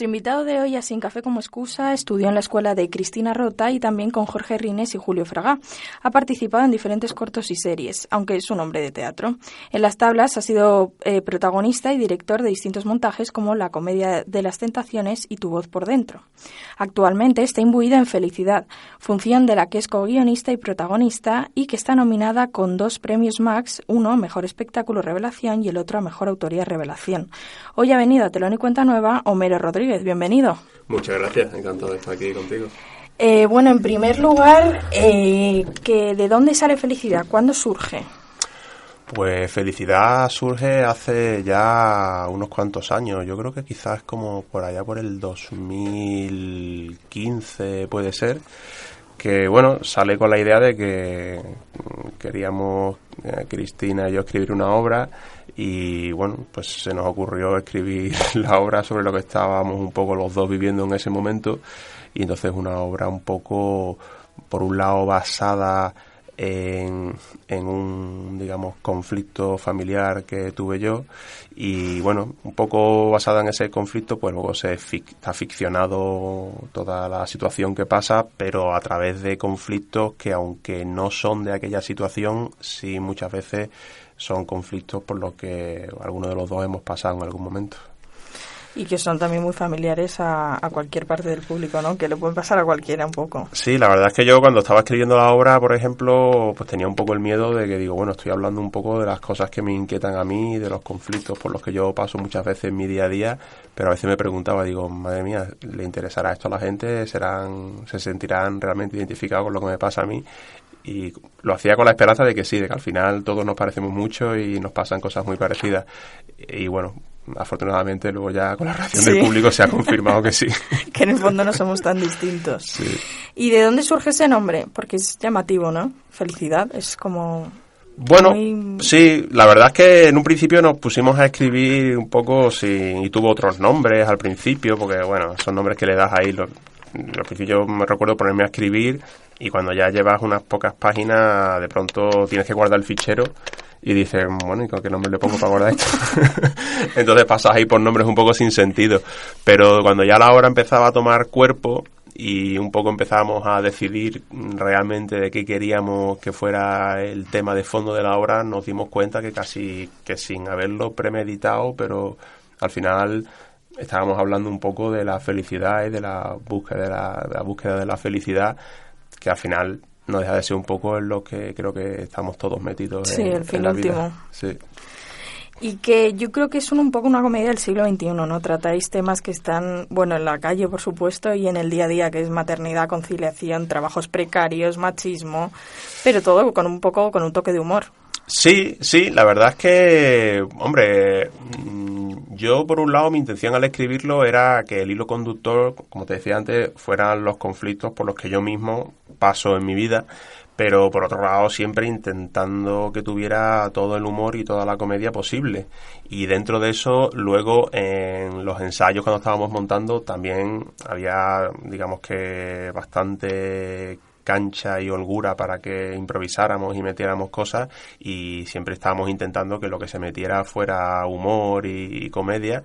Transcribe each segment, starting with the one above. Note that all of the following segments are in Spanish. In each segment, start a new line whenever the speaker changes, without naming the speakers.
Nuestro invitado de hoy, a Sin Café como Excusa, estudió en la escuela de Cristina Rota y también con Jorge Rines y Julio Fraga. Ha participado en diferentes cortos y series, aunque es un hombre de teatro. En las tablas ha sido protagonista y director de distintos montajes como La comedia de las tentaciones y Tu voz por dentro. Actualmente está imbuido en Felicidad, función de la que es co-guionista y protagonista y que está nominada con 2 premios Max, uno a Mejor Espectáculo Revelación y el otro a Mejor Autoría Revelación. Hoy ha venido a Telón y Cuenta Nueva Homero Rodríguez, bienvenido.
Muchas gracias, encantado de estar aquí contigo.
Bueno, en primer lugar, ¿de dónde sale Felicidad? ¿Cuándo surge?
Pues Felicidad surge hace ya unos cuantos años, yo creo que quizás como por allá por el 2015 puede ser, que bueno, sale con la idea de que queríamos, Cristina y yo, escribir una obra. Y bueno, pues se nos ocurrió escribir la obra sobre lo que estábamos un poco los dos viviendo en ese momento. Y entonces una obra un poco, por un lado, basada en un, digamos, conflicto familiar que tuve yo. Y bueno, un poco basada en ese conflicto, pues luego está ficcionado toda la situación que pasa, pero a través de conflictos que, aunque no son de aquella situación, sí muchas veces son conflictos por los que alguno de los dos hemos pasado en algún momento.
Y que son también muy familiares a cualquier parte del público, ¿no? Que le pueden pasar a cualquiera un poco.
Sí, la verdad es que yo cuando estaba escribiendo la obra, por ejemplo, pues tenía un poco el miedo de que digo, bueno, estoy hablando un poco de las cosas que me inquietan a mí, de los conflictos por los que yo paso muchas veces en mi día a día, pero a veces me preguntaba, digo, madre mía, ¿le interesará esto a la gente? ¿Se sentirán realmente identificados con lo que me pasa a mí? Y lo hacía con la esperanza de que sí, de que al final todos nos parecemos mucho y nos pasan cosas muy parecidas. Y bueno, afortunadamente luego ya con la reacción del público se ha confirmado que sí.
Que en el fondo no somos tan distintos.
Sí.
¿Y de dónde surge ese nombre? Porque es llamativo, ¿no? Felicidad, es como...
Bueno, sí, la verdad es que en un principio nos pusimos a escribir un poco y tuvo otros nombres al principio, porque bueno, son nombres que le das ahí. Al principio me recuerdo ponerme a escribir y cuando ya llevas unas pocas páginas, de pronto tienes que guardar el fichero y dices, bueno, ¿y con qué nombre le pongo para guardar esto? Entonces pasas ahí por nombres un poco sin sentido. Pero cuando ya la obra empezaba a tomar cuerpo y un poco empezábamos a decidir realmente de qué queríamos que fuera el tema de fondo de la obra, nos dimos cuenta que casi que sin haberlo premeditado, pero al final estábamos hablando un poco de la felicidad y de la búsqueda de la felicidad, que al final no deja de ser un poco en lo que creo que estamos todos metidos
el fin
en la
último.
vida. Sí.
Y que yo creo que es un poco una comedia del siglo XXI, ¿no? Tratáis temas que están, bueno, en la calle, por supuesto, y en el día a día, que es maternidad, conciliación, trabajos precarios, machismo, pero todo con un toque de humor.
Sí, la verdad es que, hombre, yo por un lado mi intención al escribirlo era que el hilo conductor, como te decía antes, fueran los conflictos por los que yo mismo paso en mi vida, pero por otro lado siempre intentando que tuviera todo el humor y toda la comedia posible. Y dentro de eso, luego en los ensayos cuando estábamos montando también había, digamos que bastante cancha y holgura para que improvisáramos y metiéramos cosas, y siempre estábamos intentando que lo que se metiera fuera humor y comedia.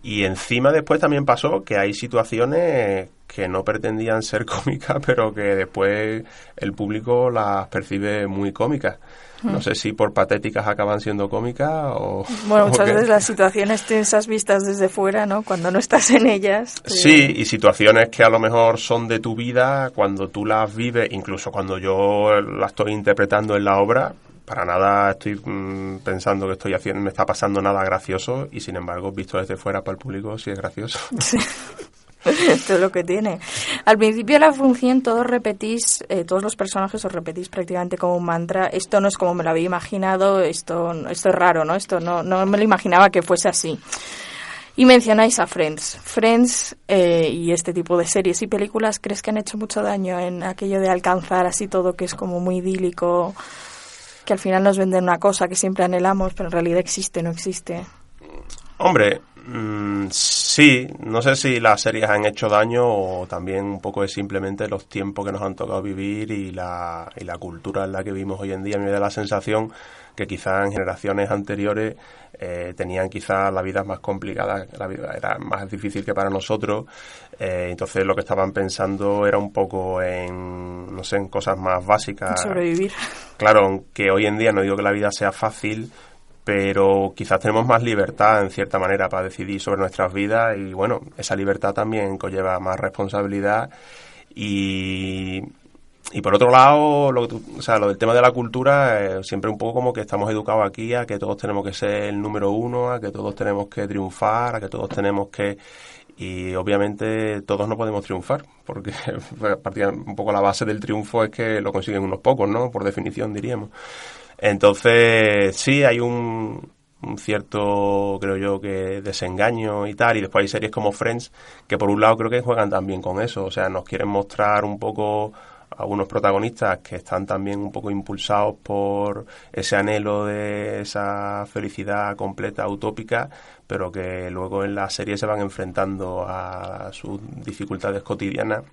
Y encima después también pasó que hay situaciones que no pretendían ser cómicas, pero que después el público las percibe muy cómicas. No sé si por patéticas acaban siendo cómicas o...
Bueno, muchas veces las situaciones tensas vistas desde fuera, ¿no? Cuando no estás en ellas.
Sí, y situaciones que a lo mejor son de tu vida, cuando tú las vives, incluso cuando yo las estoy interpretando en la obra, para nada estoy pensando que estoy haciendo, me está pasando nada gracioso, y sin embargo, visto desde fuera para el público, sí es gracioso.
Sí. Esto es lo que tiene. Al principio de la función todos los personajes os repetís prácticamente como un mantra: esto no es como me lo había imaginado, esto es raro, ¿no? Esto no me lo imaginaba que fuese así. Y mencionáis a Friends y este tipo de series y películas. ¿Crees que han hecho mucho daño en aquello de alcanzar así todo que es como muy idílico, que al final nos venden una cosa que siempre anhelamos, pero en realidad existe, no existe?
Hombre, Sí, no sé si las series han hecho daño o también un poco es simplemente los tiempos que nos han tocado vivir y la cultura en la que vivimos hoy en día. A mí me da la sensación que quizás en generaciones anteriores tenían quizás la vida más complicada, la vida era más difícil que para nosotros, entonces lo que estaban pensando era un poco en, no sé, en cosas más básicas.
Sobrevivir.
Claro, aunque hoy en día no digo que la vida sea fácil, pero quizás tenemos más libertad en cierta manera para decidir sobre nuestras vidas y bueno, esa libertad también conlleva más responsabilidad y por otro lado, lo del tema de la cultura, siempre un poco como que estamos educados aquí a que todos tenemos que ser el número uno, a que todos tenemos que triunfar, a que todos tenemos que... Y obviamente todos no podemos triunfar, porque un poco la base del triunfo es que lo consiguen unos pocos, ¿no? Por definición, diríamos. Entonces, sí, hay un cierto, creo yo, que desengaño y tal, y después hay series como Friends que por un lado creo que juegan también con eso, o sea, nos quieren mostrar un poco algunos protagonistas que están también un poco impulsados por ese anhelo de esa felicidad completa, utópica, pero que luego en la serie se van enfrentando a sus dificultades cotidianas.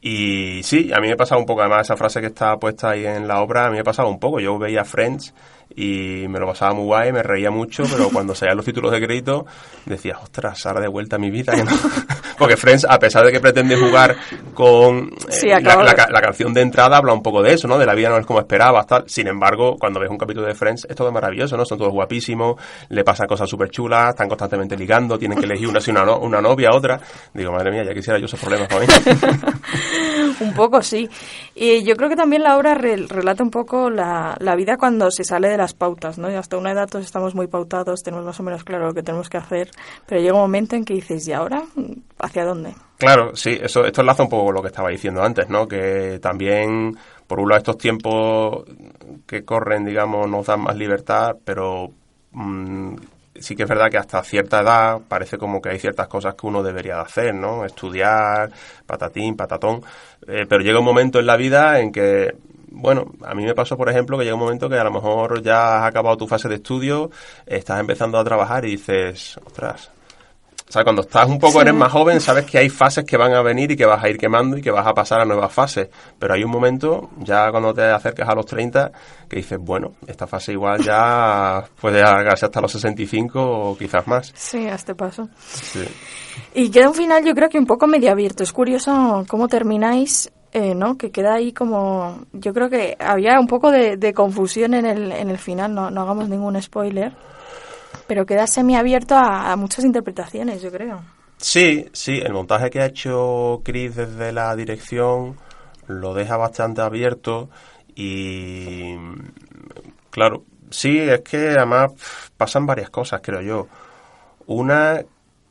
Y sí, a mí me pasaba un poco, además esa frase que está puesta ahí en la obra, a mí me pasaba un poco. Yo veía Friends y me lo pasaba muy guay, me reía mucho, pero cuando salían los títulos de crédito decía, ostras, ahora de vuelta a mi vida. Que no. Porque Friends, a pesar de que pretende jugar con la canción de entrada, habla un poco de eso, ¿no? De la vida no es como esperabas, tal. Sin embargo, cuando ves un capítulo de Friends, es todo maravilloso, ¿no? Son todos guapísimos, le pasan cosas súper chulas, están constantemente ligando, tienen que elegir una novia, otra. Digo, madre mía, ya quisiera yo esos problemas para mí.
Un poco, sí. Y yo creo que también la obra relata un poco la vida cuando se sale de las pautas, ¿no? Y hasta una edad todos estamos muy pautados, tenemos más o menos claro lo que tenemos que hacer, pero llega un momento en que dices, ¿y ahora? ¿Hacia dónde? Claro, sí, esto enlaza un poco con lo que estaba diciendo antes, ¿no? Que también, por un lado, estos tiempos que corren, digamos, nos dan más libertad, pero sí que es verdad que hasta cierta edad parece como que hay ciertas cosas que uno debería de hacer, ¿no? Estudiar, patatín, patatón, pero llega un momento en la vida en que, bueno, a mí me pasó, por ejemplo, que llega un momento que a lo mejor ya has acabado tu fase de estudio, estás empezando a trabajar y dices, ostras... O sea, cuando estás un poco, eres más joven, sabes que hay fases que van a venir y que vas a ir quemando y que vas a pasar a nuevas fases. Pero hay un momento, ya cuando te acercas a los 30, que dices, bueno, esta fase igual ya puede alargarse hasta los 65 o quizás más. Sí, a este paso. Sí. Y queda un final, yo creo que un poco medio abierto. Es curioso cómo termináis, ¿no? Que queda ahí como... Yo creo que había un poco de confusión en el final, no hagamos ningún spoiler. Pero queda semiabierto a muchas interpretaciones, yo creo. Sí, el montaje que ha hecho Chris desde la dirección lo deja bastante abierto y, claro, sí, es que además pasan varias cosas, creo yo. Una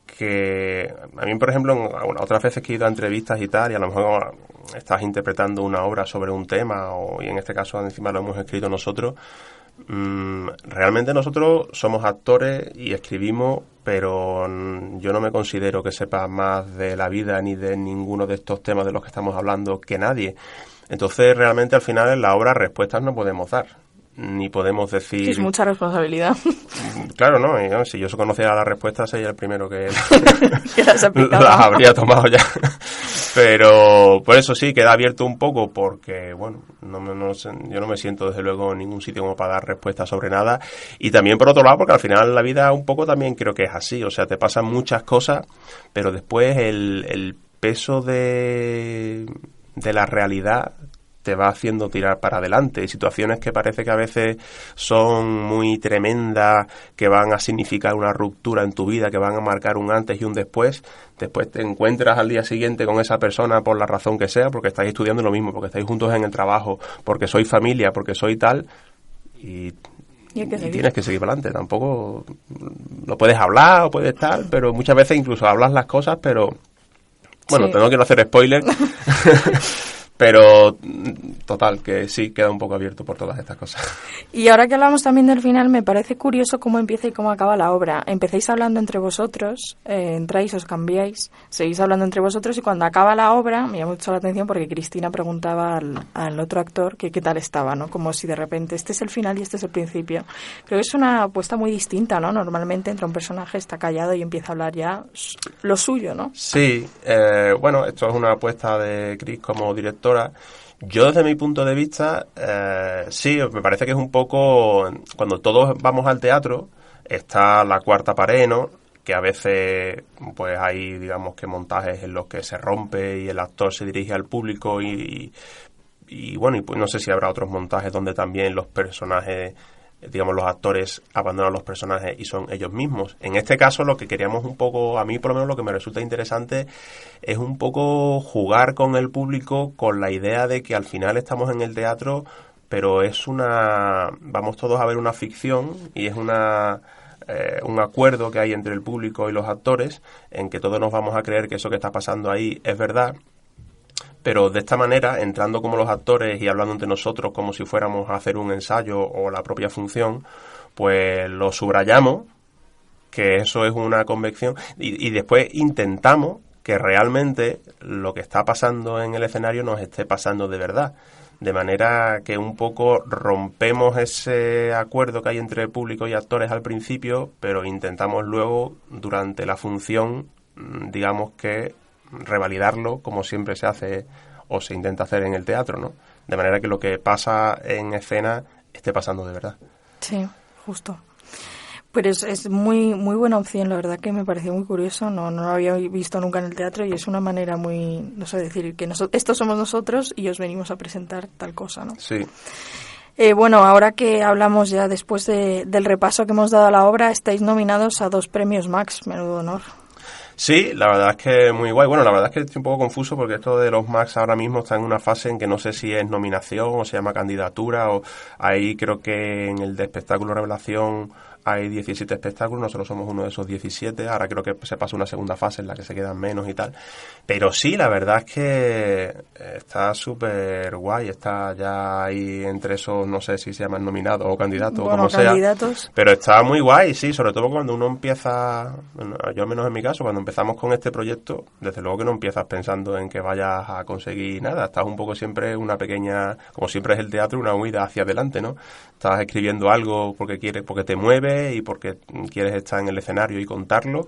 que a mí, por ejemplo, otras veces que he ido a entrevistas y tal, y a lo mejor estás interpretando una obra sobre un tema, y en este caso encima lo hemos escrito nosotros, realmente nosotros somos actores y escribimos, pero yo no me considero que sepa más de la vida ni de ninguno de estos temas de los que estamos hablando que nadie. Entonces realmente al final en la obra respuestas no podemos dar, ni podemos decir... Sí, es mucha responsabilidad. Claro, ¿no? Si yo conociera las respuestas sería el primero que las habría tomado ya. Pero por eso sí, queda abierto un poco porque, bueno, yo no me siento desde luego en ningún sitio como para dar respuestas sobre nada. Y también por otro lado, porque al final la vida un poco también creo que es así. O sea, te pasan muchas cosas, pero después el peso de la realidad te va haciendo tirar para adelante. Situaciones que parece que a veces son muy tremendas, que van a significar una ruptura en tu vida, que van a marcar un antes y un después te encuentras al día siguiente con esa persona por la razón que sea, porque estáis estudiando lo mismo, porque estáis juntos en el trabajo, porque sois familia, porque sois tal, y tienes que seguir para adelante. Tampoco lo puedes hablar o puedes tal, pero muchas veces incluso hablas las cosas, pero bueno, sí. No quiero hacer spoiler.
Pero total, que sí, queda un poco abierto por todas estas cosas.
Y ahora que hablamos también del final, me parece curioso cómo empieza y cómo acaba la obra. Empezáis hablando entre vosotros, entráis, os cambiáis, seguís hablando entre vosotros, y cuando acaba la obra me llama mucho la atención porque Cristina preguntaba al otro actor que qué tal estaba, ¿no? Como si de repente este es el final y este es el principio. Creo que es una apuesta muy distinta, ¿no? Normalmente entra un personaje, está callado y empieza a hablar ya lo suyo, ¿no?
Sí, bueno, esto es una apuesta de Cris como directora. Yo desde mi punto de vista, sí, me parece que es un poco, cuando todos vamos al teatro, está la cuarta pared, ¿no? Que a veces pues hay, digamos, que montajes en los que se rompe y el actor se dirige al público y bueno, y pues no sé si habrá otros montajes donde también los personajes, digamos, los actores abandonan los personajes y son ellos mismos. En este caso, lo que queríamos un poco, a mí por lo menos lo que me resulta interesante es un poco jugar con el público con la idea de que al final estamos en el teatro, pero vamos todos a ver una ficción y es un acuerdo que hay entre el público y los actores en que todos nos vamos a creer que eso que está pasando ahí es verdad. Pero de esta manera, entrando como los actores y hablando entre nosotros como si fuéramos a hacer un ensayo o la propia función, pues lo subrayamos, que eso es una convicción, y después intentamos que realmente lo que está pasando en el escenario nos esté pasando de verdad. De manera que un poco rompemos ese acuerdo que hay entre público y actores al principio, pero intentamos luego, durante la función, digamos que revalidarlo como siempre se hace o se intenta hacer en el teatro, ¿no? De manera que lo que pasa en escena esté pasando de verdad.
Sí, justo. Pero es muy muy buena opción, la verdad que me pareció muy curioso, no lo había visto nunca en el teatro y es una manera muy, no sé, decir que estos somos nosotros y os venimos a presentar tal cosa, ¿no?
Sí.
Bueno, ahora que hablamos ya después del repaso que hemos dado a la obra, estáis nominados a 2 premios Max, menudo honor.
Sí, la verdad es que muy guay. Bueno, la verdad es que estoy un poco confuso porque esto de los Max ahora mismo está en una fase en que no sé si es nominación o se llama candidatura o ahí creo que en el de espectáculo Revelación hay 17 espectáculos, nosotros somos uno de esos 17, ahora creo que se pasa una segunda fase en la que se quedan menos y tal. Pero sí, la verdad es que está súper guay, está ya ahí entre esos, no sé si se llaman nominados o candidatos o como
candidatos.
Sea. Pero está muy guay, sí, sobre todo cuando uno empieza, bueno, yo al menos en mi caso, cuando empezamos con este proyecto, desde luego que no empiezas pensando en que vayas a conseguir nada, estás un poco siempre una pequeña, como siempre es el teatro, una huida hacia adelante, ¿no? Estás escribiendo algo porque quieres, porque te mueve y porque quieres estar en el escenario y contarlo.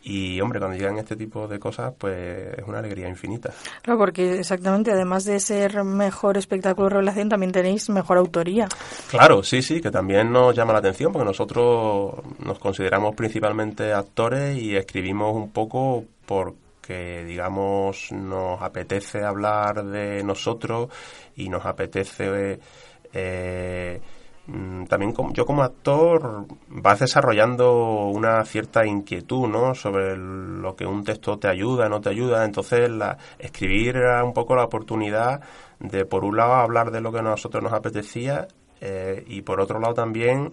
Y, hombre, cuando llegan este tipo de cosas, pues es una alegría infinita.
Claro, porque exactamente, además de ser mejor espectáculo de revelación, también tenéis mejor autoría.
Claro, sí, que también nos llama la atención, porque nosotros nos consideramos principalmente actores y escribimos un poco porque, digamos, nos apetece hablar de nosotros y nos apetece... también yo como actor vas desarrollando una cierta inquietud, ¿no? Sobre lo que un texto te ayuda, no te ayuda. Entonces escribir era un poco la oportunidad de, por un lado, hablar de lo que a nosotros nos apetecía y por otro lado también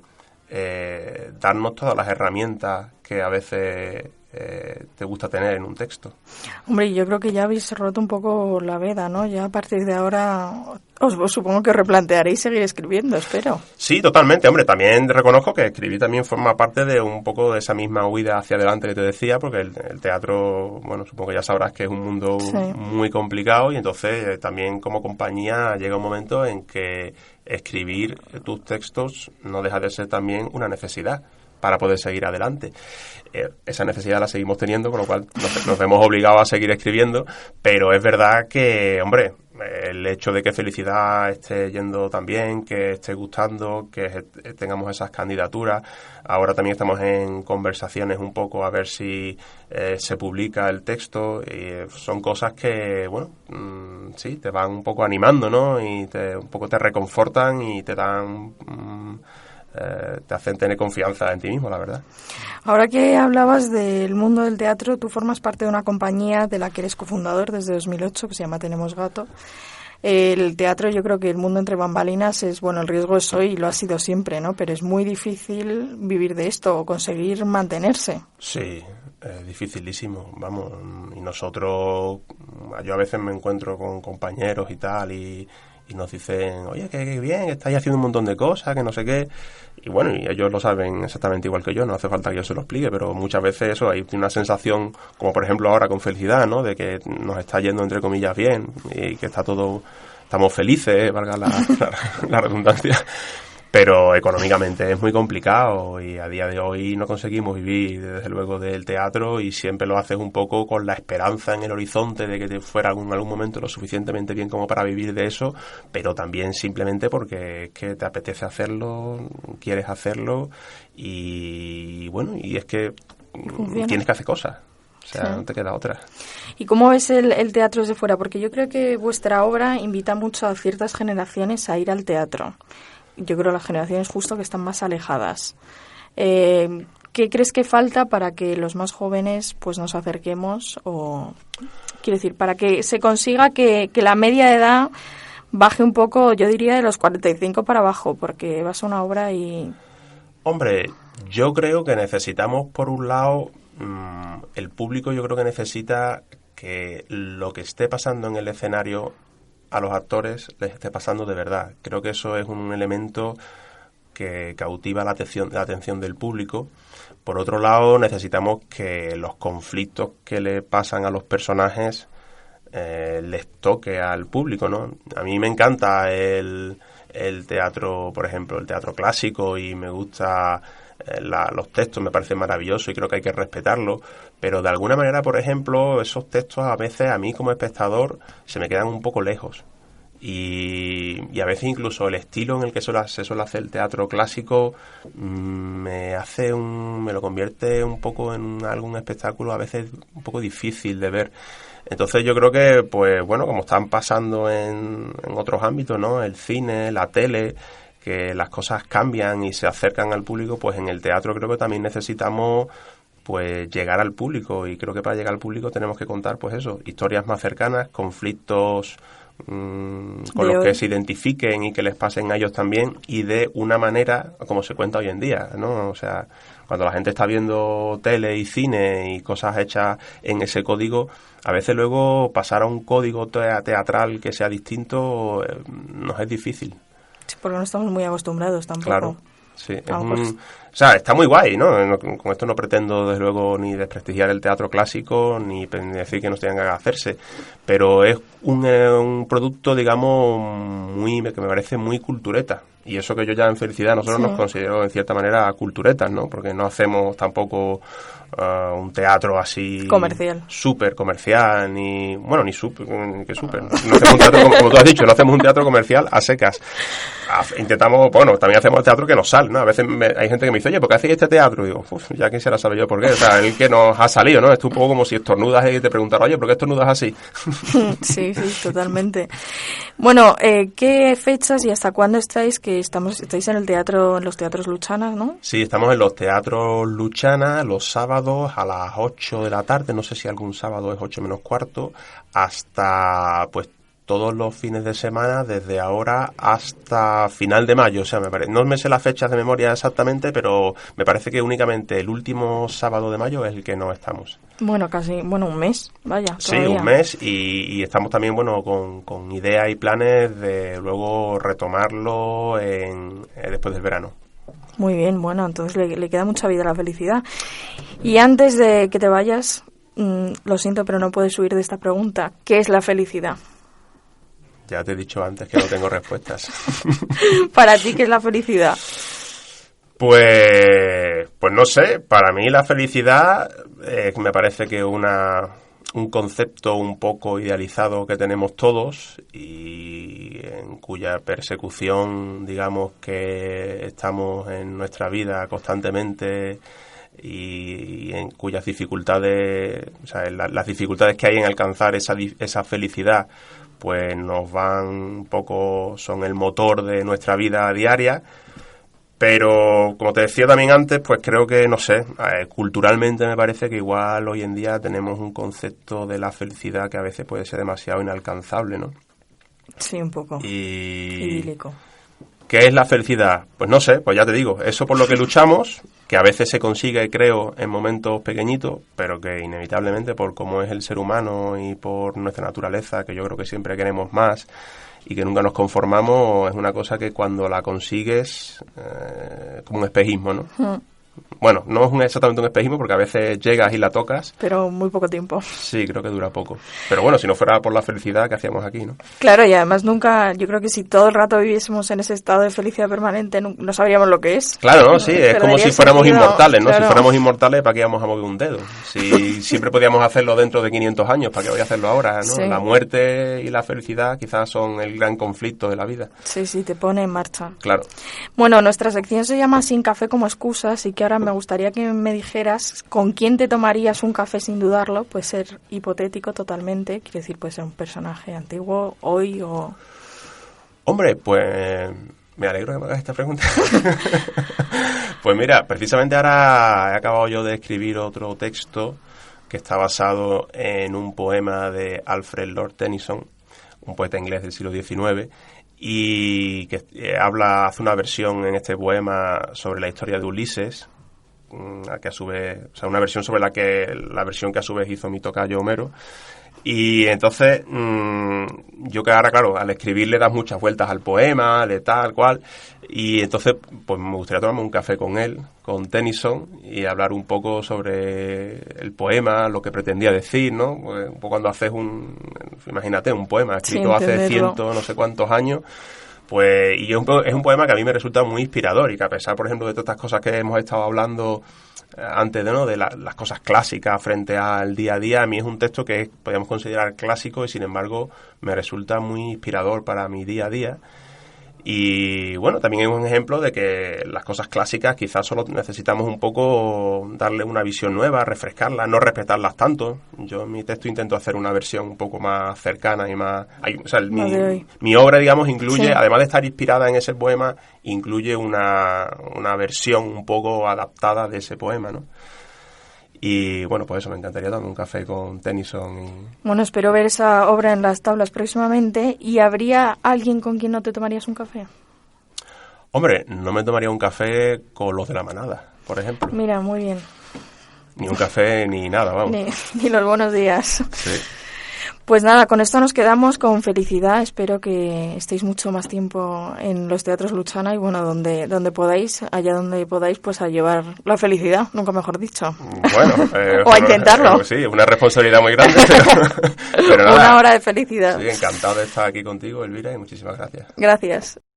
darnos todas las herramientas que a veces te gusta tener en un texto.
Hombre, yo creo que ya habéis roto un poco la veda, ¿no? Ya a partir de ahora os supongo que replantearéis seguir escribiendo, espero.
Sí, totalmente. Hombre, también reconozco que escribir también forma parte de un poco de esa misma huida hacia adelante que te decía, porque el teatro, bueno, supongo que ya sabrás que es un mundo muy complicado y entonces también como compañía llega un momento en que escribir tus textos no deja de ser también una necesidad para poder seguir adelante. Esa necesidad la seguimos teniendo, con lo cual nos vemos obligados a seguir escribiendo, pero es verdad que, hombre, el hecho de que Felicidad esté yendo tan bien, que esté gustando, que tengamos esas candidaturas, ahora también estamos en conversaciones un poco a ver si se publica el texto, y son cosas que, bueno, sí, te van un poco animando, ¿no? Y un poco te reconfortan y te dan... te hacen tener confianza en ti mismo, la verdad.
Ahora que hablabas del mundo del teatro, tú formas parte de una compañía de la que eres cofundador desde 2008, que se llama Tenemos Gato. El teatro, yo creo que el mundo entre bambalinas es, bueno, el riesgo es hoy y lo ha sido siempre, ¿no? Pero es muy difícil vivir de esto o conseguir mantenerse.
Sí, es dificilísimo, vamos. Y nosotros, yo a veces me encuentro con compañeros y tal y nos dicen, oye, que bien, que estáis haciendo un montón de cosas, que no sé qué. Y bueno, y ellos lo saben exactamente igual que yo, no hace falta que yo se lo explique, pero muchas veces eso, hay una sensación, como por ejemplo ahora con felicidad, ¿no? De que nos está yendo entre comillas bien y que está todo, estamos felices, valga la redundancia. Pero económicamente es muy complicado y a día de hoy no conseguimos vivir desde luego del teatro y siempre lo haces un poco con la esperanza en el horizonte de que te fuera en algún momento lo suficientemente bien como para vivir de eso, pero también simplemente porque es que te apetece hacerlo, quieres hacerlo y bueno, y es que tienes que hacer cosas. O sea, sí. No te queda otra.
¿Y cómo ves el teatro desde fuera? Porque yo creo que vuestra obra invita mucho a ciertas generaciones a ir al teatro. Yo creo las generaciones justo que están más alejadas. ¿Qué crees que falta para que los más jóvenes pues nos acerquemos? O quiero decir, para que se consiga que la media de edad baje un poco, yo diría de los 45 para abajo, porque vas a una obra y...
Hombre, yo creo que necesitamos, por un lado, el público yo creo que necesita que lo que esté pasando en el escenario a los actores les esté pasando de verdad. Creo que eso es un elemento que cautiva la atención del público. Por otro lado, necesitamos que los conflictos que le pasan a los personajes les toque al público, ¿no? A mí me encanta el teatro, por ejemplo, el teatro clásico y me gusta los textos, me parece maravilloso y creo que hay que respetarlo, pero de alguna manera, por ejemplo, esos textos a veces a mí como espectador se me quedan un poco lejos y a veces incluso el estilo en el que se suele hacer el teatro clásico me lo convierte un poco en algún espectáculo a veces un poco difícil de ver. Entonces yo creo que, pues bueno, como están pasando en otros ámbitos, ¿no? El cine, la tele, que las cosas cambian y se acercan al público, pues en el teatro creo que también necesitamos pues llegar al público y creo que para llegar al público tenemos que contar pues eso, historias más cercanas, conflictos con los que se identifiquen y que les pasen a ellos también y de una manera como se cuenta hoy en día, ¿no? O sea, cuando la gente está viendo tele y cine y cosas hechas en ese código, a veces luego pasar a un código teatral que sea distinto nos es difícil.
Sí, porque no estamos muy acostumbrados tampoco.
Claro, sí. O sea, está muy guay, ¿no? Con esto no pretendo, desde luego, ni desprestigiar el teatro clásico, ni decir que no tengan que hacerse, pero es un producto, digamos, que me parece muy cultureta. Y eso que yo ya en Felicidad nosotros nos considero en cierta manera culturetas, ¿no? Porque no hacemos tampoco un teatro así...
comercial.
Súper comercial, ni... Bueno, ni súper... ¿Qué súper? No hacemos un teatro, como tú has dicho, no hacemos un teatro comercial a secas. Intentamos... Bueno, también hacemos el teatro que nos sale, ¿no? A veces hay gente que me dice, oye, ¿por qué hacéis este teatro? Y digo, ya quisiera saber yo por qué. O sea, el que nos ha salido, ¿no? Es un poco como si estornudas y te preguntaran, oye, ¿por qué estornudas así?
Sí, totalmente. Bueno, ¿qué fechas y hasta cuándo estáis? Que estáis en los teatros Luchana, ¿no?
Sí, estamos en los teatros Luchana los sábados a las 8 de la tarde, no sé si algún sábado es 8 menos cuarto, hasta pues todos los fines de semana, desde ahora hasta final de mayo. O sea, no me sé las fechas de memoria exactamente, pero me parece que únicamente el último sábado de mayo es el que no estamos.
Bueno, un mes, vaya.
Sí, un mes y estamos también, bueno, con ideas y planes de luego retomarlo después del verano.
Muy bien, bueno, entonces le queda mucha vida a la Felicidad. Y antes de que te vayas, lo siento, pero no puedes huir de esta pregunta. ¿Qué es la felicidad?
Ya te he dicho antes que no tengo respuestas.
¿Para ti qué es la felicidad?
Pues no sé, para mí la felicidad me parece que un concepto un poco idealizado que tenemos todos y en cuya persecución, digamos, que estamos en nuestra vida constantemente y en cuyas dificultades, o sea, las dificultades que hay en alcanzar esa felicidad, pues nos van un poco, son el motor de nuestra vida diaria. Pero, como te decía también antes, pues creo que, no sé, culturalmente me parece que igual hoy en día tenemos un concepto de la felicidad que a veces puede ser demasiado inalcanzable, ¿no?
Sí, un poco. Idílico.
¿Qué es la felicidad? Pues no sé, pues ya te digo, eso por lo que luchamos, que a veces se consigue, creo, en momentos pequeñitos, pero que inevitablemente por cómo es el ser humano y por nuestra naturaleza, que yo creo que siempre queremos más y que nunca nos conformamos, es una cosa que cuando la consigues, como un espejismo, ¿no? Bueno, no es exactamente un espejismo porque a veces llegas y la tocas.
Pero muy poco tiempo.
Sí, creo que dura poco. Pero bueno, si no fuera por la felicidad que hacíamos aquí, ¿no?
Claro, y además nunca, yo creo que si todo el rato viviésemos en ese estado de felicidad permanente, no sabríamos lo que es.
Claro, ¿no? Sí, es como si fuéramos inmortales, ¿no?
Claro.
Si fuéramos inmortales, ¿para qué íbamos a mover un dedo? Si siempre podíamos hacerlo dentro de 500 años, ¿para qué voy a hacerlo ahora, no?
Sí.
La muerte y la felicidad quizás son el gran conflicto de la vida.
Sí, te pone en marcha.
Claro.
Bueno, nuestra sección se llama Sin café como excusa, así que ahora me gustaría que me dijeras con quién te tomarías un café sin dudarlo. Puede ser hipotético totalmente, quiere decir, puede ser un personaje antiguo, hoy o...
Hombre, pues me alegro que me hagas esta pregunta. Pues mira, precisamente ahora he acabado yo de escribir otro texto que está basado en un poema de Alfred Lord Tennyson, un poeta inglés del siglo XIX, y que hace una versión en este poema sobre la historia de Ulises, que a su vez, o sea, una versión sobre la versión que a su vez hizo mi tocayo Homero. Y entonces yo que ahora, claro, al escribir le das muchas vueltas al poema, de tal cual, y entonces pues me gustaría tomarme un café con él, con Tennyson, y hablar un poco sobre el poema, lo que pretendía decir, ¿no? Pues, un poco cuando haces imagínate, un poema escrito hace ciento no sé cuántos años. Pues, y es un poema que a mí me resulta muy inspirador y que a pesar, por ejemplo, de todas estas cosas que hemos estado hablando antes de las cosas clásicas frente al día a día, a mí es un texto que podríamos considerar clásico y sin embargo me resulta muy inspirador para mi día a día. Y bueno, también es un ejemplo de que las cosas clásicas quizás solo necesitamos un poco darle una visión nueva, refrescarlas, no respetarlas tanto. Yo en mi texto intento hacer una versión un poco más cercana y más... O sea, mi obra, digamos, incluye, sí, además de estar inspirada en ese poema, incluye una versión un poco adaptada de ese poema, ¿no? Y bueno, pues eso, me encantaría tomar un café con Tennyson.
Bueno, espero ver esa obra en las tablas próximamente. ¿Y habría alguien con quien no te tomarías un café?
Hombre, no me tomaría un café con los de La Manada, por ejemplo.
Mira, muy bien.
Ni un café ni nada, vamos.
Ni los buenos días.
Sí.
Pues nada, con esto nos quedamos con felicidad. Espero que estéis mucho más tiempo en los teatros Luchana y bueno, donde podáis, allá donde podáis, pues a llevar la felicidad, nunca mejor dicho.
Bueno,
o a intentarlo.
Sí, una responsabilidad muy grande, pero nada.
Una hora de felicidad.
Sí, encantado de estar aquí contigo, Elvira, y muchísimas gracias.
Gracias.